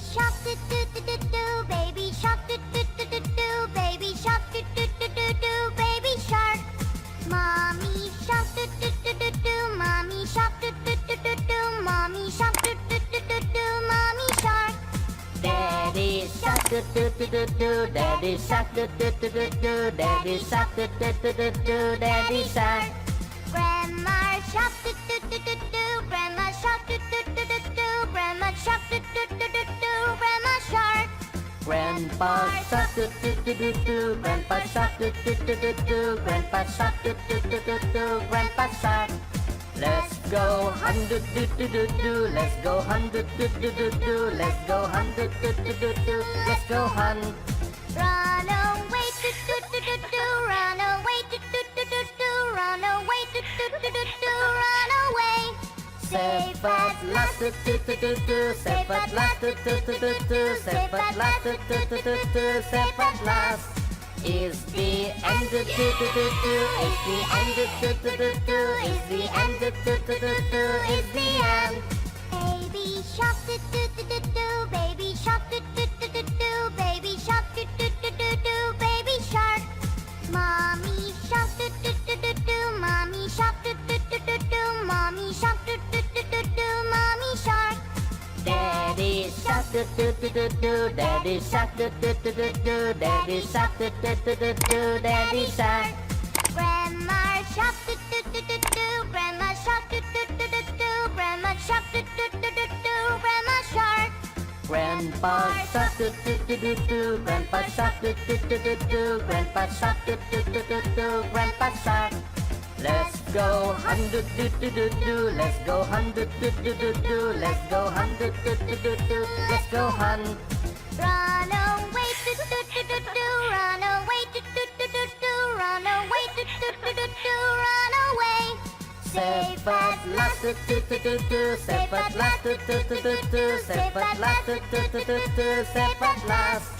shark, doo doo doo doo doo. Baby shark, doo doo doo doo doo. Baby shark, doo doo doo doo doo. Baby shark. Mommy shark, doo doo doo doo doo. Mommy shark, doo doo doo doo doo. Mommy shark, doo doo doo doo doo. Mommy shark. Daddy shark, doo doo doo doo doo. Daddy shark, doo doo doo doo doo. Daddy shark, doo doo doo doo doo. Daddy shark. Grandma shark, doo doo doo doo doo. Grandma shark, doo doo doo doo doo. Grandma shark, doo doo doo doo doo. Grandma shark. Grandpa shark, doo doo doo doo doo. Grandpa shark, doo doo doo doo doo. Grandpa shark, doo doo doo doo doo. Grandpa shark. Let's go hunt, doo doo doo doo doo. Let's go hunt, doo doo doo doo doo. Let's go hunt, doo doo doo doo doo. Let's go hunt. Run away, doo doo doo doo doo. Run away, doo doo doo doo doo. Run away, doo doo doo doo doo. Run away. Safe at last, doo doo doo doo doo. Safe at last, doo doo doo doo doo. Safe at last, doo doo doo doo doo. Safe at last. Is the end, doo doo doo doo doo. Is the end, doo doo doo doo doo. Is the end, doo doo doo doo doo. Is the end. Baby shark, doo doo doo doo doo. Baby shark, doo doo doo doo doo. Baby shark, doo doo doo doo doo. Baby shark. Mommy shark, doo doo doo doo doo. Mommy shark, doo doo doo doo doo. Mommy shark, doo doo doo doo doo. Mommy shark. Daddy shark, doo doo doo doo doo. Daddy shark, doo doo doo doo doo. Daddy shark, doo doo doo doo doo. Daddy shark. Grandma shark, doo doo doo doo doo. Grandma shark, doo doo doo doo doo. Grandma shark, doo doo doo doo doo. Grandma shark. Grandpa shark, doo doo doo doo doo. Grandpa shark, doo doo doo doo doo. Grandpa shark, doo doo doo doo doo. Grandpa shark. Let's go hunt, doo doo doo doo doo. Let's go hunt, doo doo doo doo doo. Let's go hunt, doo doo doo doo doo. Let's go hunt. Run away, doo doo doo doo doo. Run away, doo doo doo doo doo. Run away, doo doo doo doo doo. Run away. Safe at last, doo doo doo doo doo. Safe at last, doo doo doo doo doo. Safe at last, doo doo doo doo doo. Safe at last.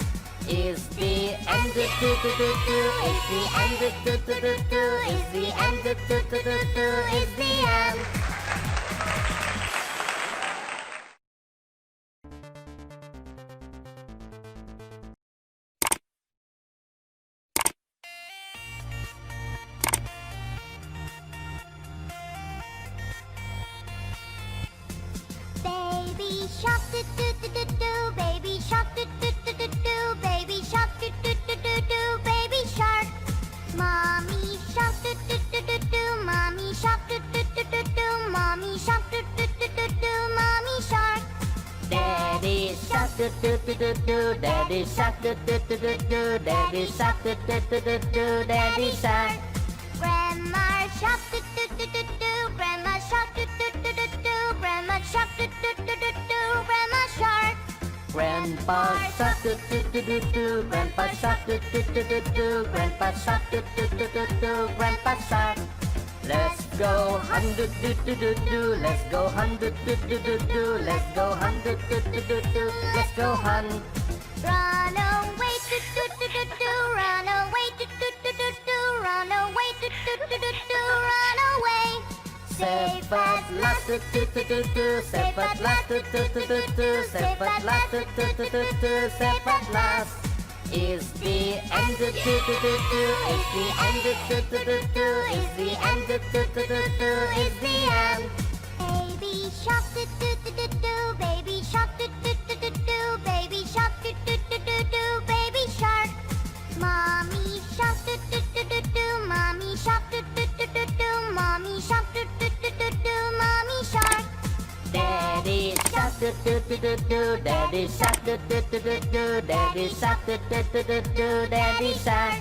Is the end, doo doo doo doo doo. Is the end, doo doo doo doo doo. Is the end, doo doo doo doo doo. Is the end. Baby shark, doo doo doo doo doo. Baby shark, doo doo doo doo doo. Baby shark, doo doo doo doo doo. Baby shark. Mommy shark, doo doo doo doo doo. Mommy shark, doo doo doo doo doo. Mommy shark, doo doo doo doo doo. Mommy shark. Daddy shark, doo doo doo doo doo. Daddy shark, doo doo doo doo doo. Daddy shark, doo doo doo doo doo. Daddy shark. Grandma shark, doo doo doo doo doo. Grandma shark, doo doo doo doo doo. Grandma shark, doo doo doo doo doo. Grandma shark. Grandpa shark, doo doo doo doo doo. Grandpa shark, doo doo doo doo doo. Grandpa shark, doo doo doo doo doo. Grandpa shark. Let's go hunt, doo doo doo doo doo. Let's go hunt, doo doo doo doo doo. Let's go hunt, doo doo doo doo doo. Let's go hunt. Run away, doo doo doo doo doo. Run away, doo doo doo doo doo. Run away, doo doo doo doo doo. Run away. Safe at last, doo doo doo doo doo. Safe at last, doo doo doo doo doo. Safe at last, doo doo doo doo doo. Safe at last. Is the end, doo doo doo doo doo. Is the end, doo doo doo doo doo. Is the end, doo doo doo doo doo. Is the end. Baby shark, doo doo doo doo doo. Baby shark, doo doo doo doo doo. Baby shark, doo doo doo doo doo. Baby shark. Mommy shark, doo doo doo doo doo. Mommy shark, doo doo doo doo doo. Mommy shark, doo doo doo doo doo. Mommy shark. Daddy shark, doo doo doo doo doo. Daddy shark, doo doo doo doo doo. Daddy shark, doo doo doo doo doo. Daddy shark.